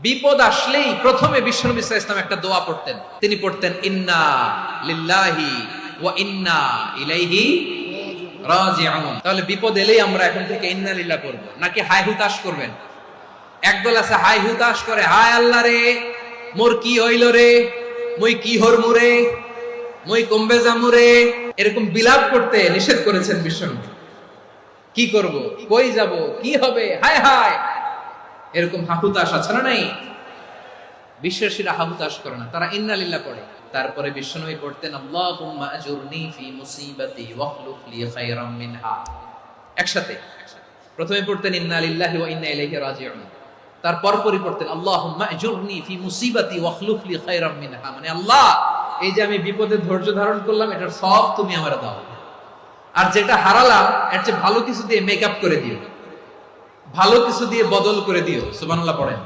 বিপদ আসলেই প্রথমে বিশ্বনবী সাল্লাল্লাহু আলাইহি ওয়াসাল্লাম একটা দোয়া পড়তেন। তিনি পড়তেন ইন্না লিল্লাহি ওয়া ইন্না ইলাইহি রাজিউন। তাহলে বিপদ এলেই আমরা এখন থেকে ইন্না লিল্লাহ করব, নাকি হায় হুতাশ করবেন? একদল আছে হায় হুতাশ করে, হায় আল্লাহ রে মোর কি হইল রে, মুই কি হরমু রে, মুই কমবে যামু রে, এরকম বিলাপ করতে নিষেধ করেছেন বিশ্বনবী। কি করব, কই যাব, কি হবে, হায় হায়, এরকম হাহুতাশ আছে না নাই? বিশ্বাসীরা হাহুতাশ করে না, তারা ইন্না লিল্লাহ পড়ে। তারপরে বিশ্বনবী পড়তেন আল্লাহুম্মা আজুরনি ফি মুসিবাতি ওয়াখলুফ লি খায়রাম মিনহা। একসাথে প্রথমে পড়তেন ইন্না লিল্লাহি ওয়া ইন্না ইলাইহি রাজিউন, তারপর পরে পড়তেন আল্লাহুম্মা আজুরনি ফি মুসিবাতি ওয়াখলুফ লি খায়রাম মিনহা, মানে আল্লাহ এই যে আমি বিপদে ধৈর্য ধারণ করলাম এটার সব তুমি আমারে দাও, আর যেটা হারালাম এর চেয়ে ভালো কিছু দিয়ে মেকআপ করে দিও, ভালো কিছু দিয়ে বদল করে দিও। সুবহানাল্লাহ পড়েন।